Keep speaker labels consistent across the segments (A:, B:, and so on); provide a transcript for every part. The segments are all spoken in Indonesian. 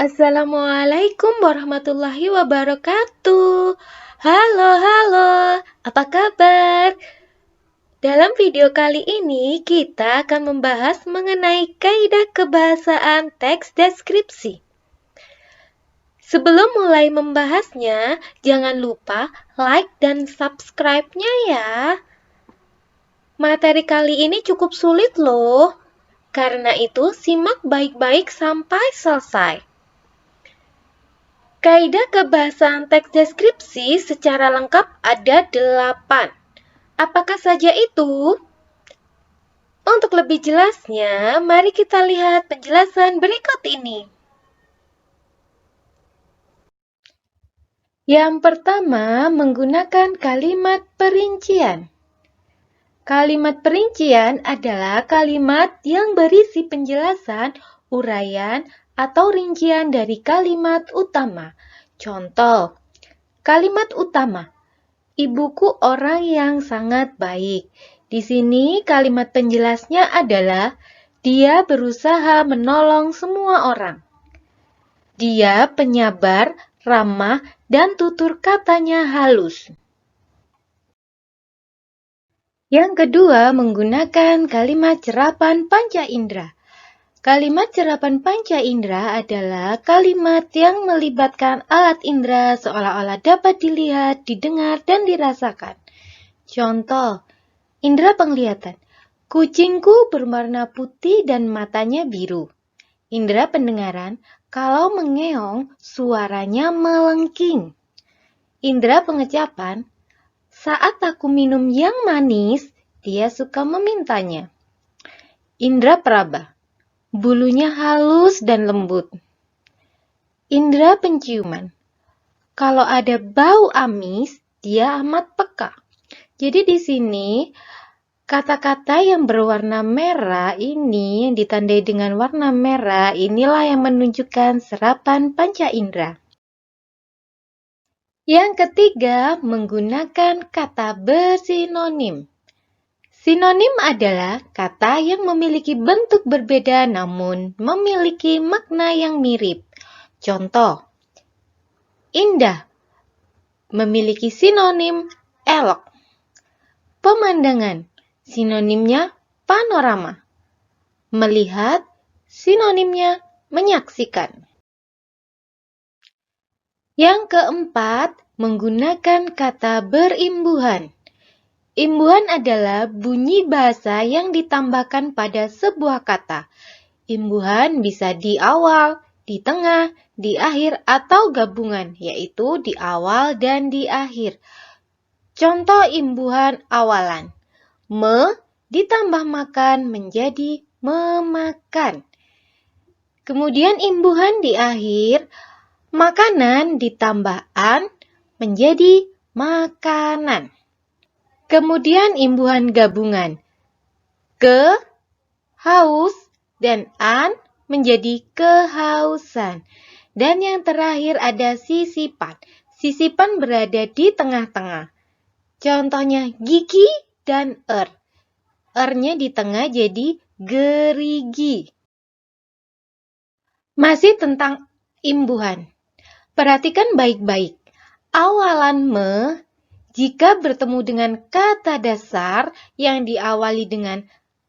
A: Assalamualaikum warahmatullahi wabarakatuh. Halo, halo, apa kabar? Dalam video kali ini kita akan membahas mengenai kaidah kebahasaan teks deskripsi. Sebelum mulai membahasnya, jangan lupa like dan subscribe-nya ya. Materi kali ini cukup sulit loh. Karena itu, simak baik-baik sampai selesai. Kaidah kebahasaan teks deskripsi secara lengkap ada 8. Apakah saja itu? Untuk lebih jelasnya, mari kita lihat penjelasan berikut ini. Yang pertama, menggunakan kalimat perincian. Kalimat perincian adalah kalimat yang berisi penjelasan, uraian, atau rincian dari kalimat utama. Contoh, kalimat utama, ibuku orang yang sangat baik. Di sini kalimat penjelasnya adalah dia berusaha menolong semua orang. Dia penyabar, ramah, dan tutur katanya halus. Yang kedua, menggunakan kalimat cerapan panca indera. Kalimat cerapan panca indera adalah kalimat yang melibatkan alat indera seolah-olah dapat dilihat, didengar, dan dirasakan. Contoh, indera penglihatan. Kucingku berwarna putih dan matanya biru. Indera pendengaran, kalau mengeong, suaranya melengking. Indera pengecapan, saat aku minum yang manis, dia suka memintanya. Indera peraba, bulunya halus dan lembut. Indera penciuman, kalau ada bau amis, dia amat peka. Jadi di sini kata-kata yang berwarna merah ini, yang ditandai dengan warna merah, inilah yang menunjukkan serapan panca indera. Yang ketiga, menggunakan kata bersinonim. Sinonim adalah kata yang memiliki bentuk berbeda namun memiliki makna yang mirip. Contoh, indah memiliki sinonim elok. Pemandangan, sinonimnya panorama. Melihat, sinonimnya menyaksikan. Yang keempat, menggunakan kata berimbuhan. Imbuhan adalah bunyi bahasa yang ditambahkan pada sebuah kata. Imbuhan bisa di awal, di tengah, di akhir, atau gabungan, yaitu di awal dan di akhir. Contoh imbuhan awalan. Ditambah makan menjadi memakan. Kemudian imbuhan di akhir, makanan ditambah an menjadi makanan. Kemudian imbuhan gabungan, ke, haus, dan an menjadi kehausan. Dan yang terakhir ada sisipan. Sisipan berada di tengah-tengah. Contohnya gigi dan Er-nya di tengah jadi gerigi. Masih tentang imbuhan. Perhatikan baik-baik. Awalan jika bertemu dengan kata dasar yang diawali dengan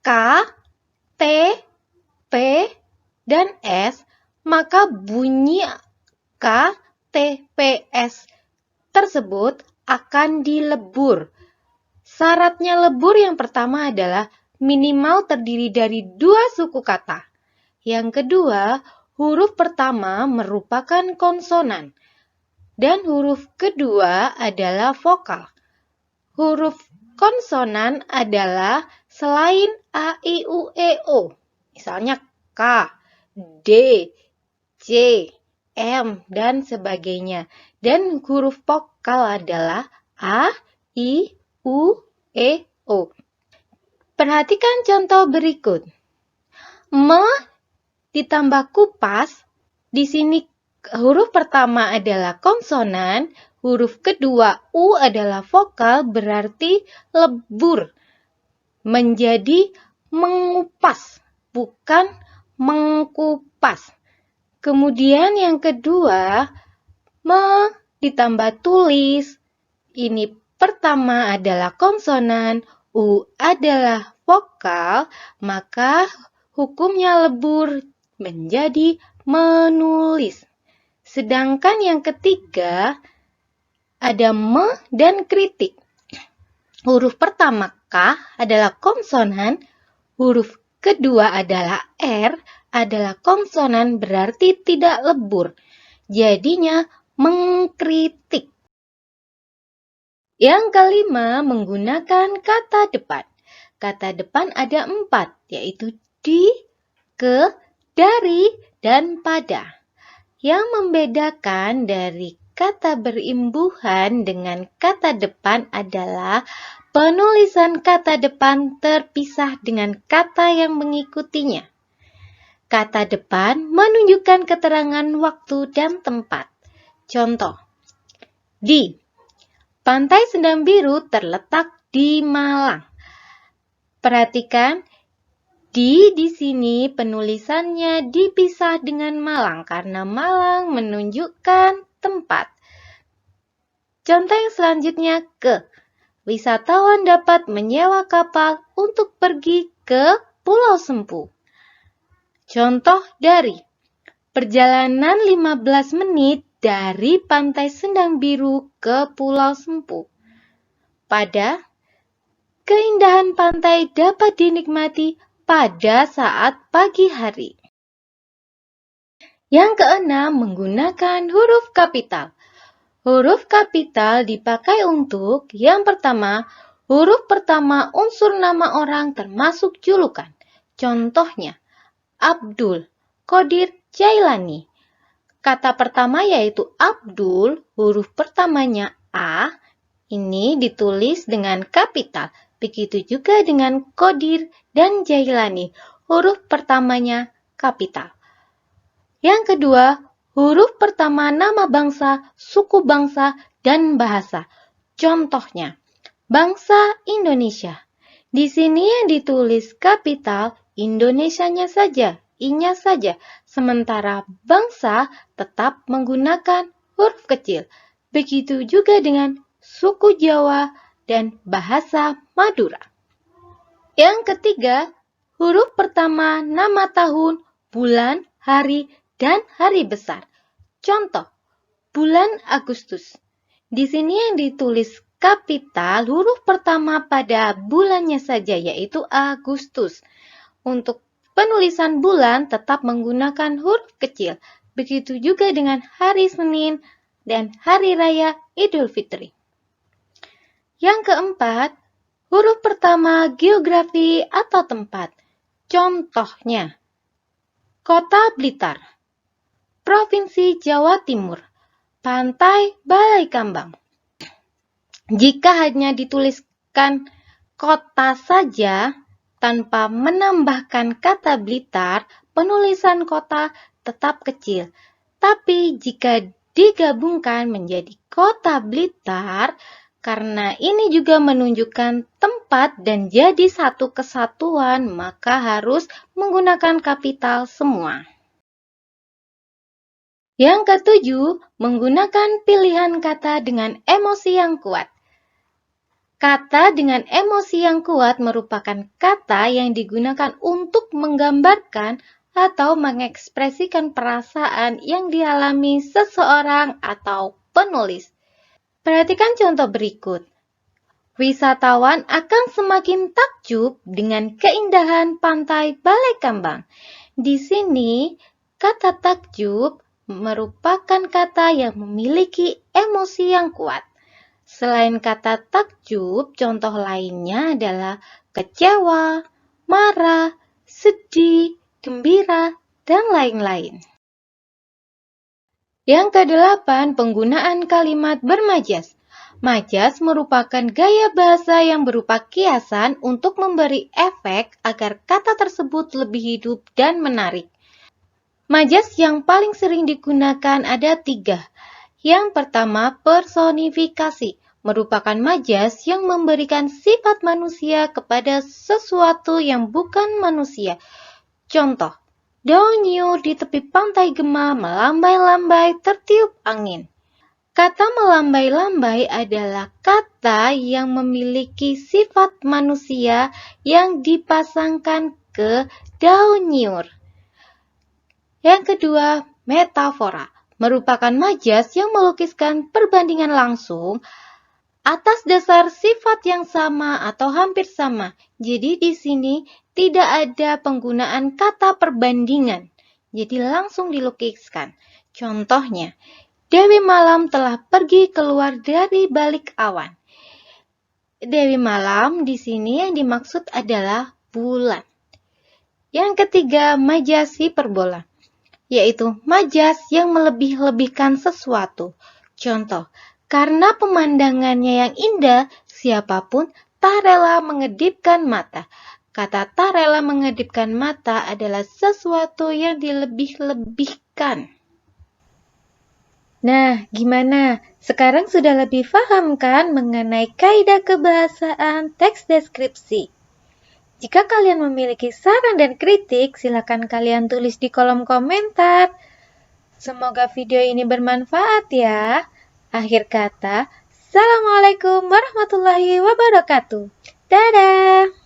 A: K, T, P, dan S, maka bunyi K, T, P, S tersebut akan dilebur. Syaratnya lebur yang pertama adalah minimal terdiri dari 2 suku kata. Yang kedua, huruf pertama merupakan konsonan. Dan huruf kedua adalah vokal. Huruf konsonan adalah selain A, I, U, E, O. Misalnya K, D, C, M, dan sebagainya. Dan huruf vokal adalah A, I, U, E, O. Perhatikan contoh berikut. Ditambah kupas, di sini huruf pertama adalah konsonan, huruf kedua U adalah vokal, berarti lebur menjadi mengupas, bukan mengkupas. Kemudian yang kedua, ditambah tulis. Ini pertama adalah konsonan, U adalah vokal, maka hukumnya lebur menjadi menulis. Sedangkan yang ketiga ada me dan kritik. Huruf pertama K adalah konsonan, huruf kedua adalah R adalah konsonan berarti tidak lebur. Jadinya mengkritik. Yang kelima, menggunakan kata depan. Kata depan ada 4, yaitu di, ke, dari, dan pada. Yang membedakan dari kata berimbuhan dengan kata depan adalah penulisan kata depan terpisah dengan kata yang mengikutinya. Kata depan menunjukkan keterangan waktu dan tempat. Contoh, di Pantai Sendang Biru terletak di Malang. Perhatikan, di sini penulisannya dipisah dengan Malang karena Malang menunjukkan tempat. Contoh yang selanjutnya ke. Wisatawan dapat menyewa kapal untuk pergi ke Pulau Sempu. Contoh dari perjalanan 15 menit dari Pantai Sendang Biru ke Pulau Sempu. Pada keindahan pantai dapat dinikmati pada saat pagi hari. Yang keenam, menggunakan huruf kapital. Huruf kapital dipakai untuk yang pertama, huruf pertama unsur nama orang termasuk julukan. Contohnya, Abdul, Qodir, Jailani. Kata pertama yaitu Abdul, huruf pertamanya A, ini ditulis dengan kapital. Begitu juga dengan Qodir dan Jailani, huruf pertamanya kapital. Yang kedua, huruf pertama nama bangsa, suku bangsa, dan bahasa. Contohnya, bangsa Indonesia. Di sini yang ditulis kapital, Indonesianya saja, I-nya saja. Sementara bangsa tetap menggunakan huruf kecil. Begitu juga dengan suku Jawa dan bahasa Madura. Yang ketiga, huruf pertama nama tahun, bulan, hari, dan hari besar. Contoh, bulan Agustus. Di sini yang ditulis kapital, huruf pertama pada bulannya saja yaitu Agustus. Untuk penulisan bulan tetap menggunakan huruf kecil. Begitu juga dengan hari Senin dan hari raya Idul Fitri. Yang keempat, huruf pertama geografi atau tempat. Contohnya, Kota Blitar, Provinsi Jawa Timur, Pantai Balai Kambang. Jika hanya dituliskan kota saja, tanpa menambahkan kata Blitar, penulisan kota tetap kecil. Tapi jika digabungkan menjadi Kota Blitar, karena ini juga menunjukkan tempat dan jadi satu kesatuan, maka harus menggunakan kapital semua. Yang ketujuh, menggunakan pilihan kata dengan emosi yang kuat. Kata dengan emosi yang kuat merupakan kata yang digunakan untuk menggambarkan atau mengekspresikan perasaan yang dialami seseorang atau penulis. Perhatikan contoh berikut. Wisatawan akan semakin takjub dengan keindahan pantai Balai Kambang. Di sini, kata takjub merupakan kata yang memiliki emosi yang kuat. Selain kata takjub, contoh lainnya adalah kecewa, marah, sedih, gembira, dan lain-lain. Yang kedelapan, penggunaan kalimat bermajas. Majas merupakan gaya bahasa yang berupa kiasan untuk memberi efek agar kata tersebut lebih hidup dan menarik. Majas yang paling sering digunakan ada 3. Yang pertama, personifikasi, merupakan majas yang memberikan sifat manusia kepada sesuatu yang bukan manusia. Contoh, Daun nyiur di tepi pantai Gema melambai-lambai tertiup angin. Kata melambai-lambai adalah kata yang memiliki sifat manusia yang dipasangkan ke daun nyiur. Yang kedua, metafora merupakan majas yang melukiskan perbandingan langsung atas dasar sifat yang sama atau hampir sama. Jadi di sini tidak ada penggunaan kata perbandingan. Jadi langsung dilukiskan. Contohnya, Dewi Malam telah pergi keluar dari balik awan. Dewi Malam di sini yang dimaksud adalah bulan. Yang ketiga, majas hiperbola, yaitu majas yang melebih-lebihkan sesuatu. Contoh, karena pemandangannya yang indah, siapapun tak rela mengedipkan mata. Kata tak rela mengedipkan mata adalah sesuatu yang dilebih-lebihkan. Nah, gimana? Sekarang sudah lebih paham kan mengenai kaidah kebahasaan teks deskripsi? Jika kalian memiliki saran dan kritik, silakan kalian tulis di kolom komentar. Semoga video ini bermanfaat ya. Akhir kata, Assalamualaikum warahmatullahi wabarakatuh. Dadah!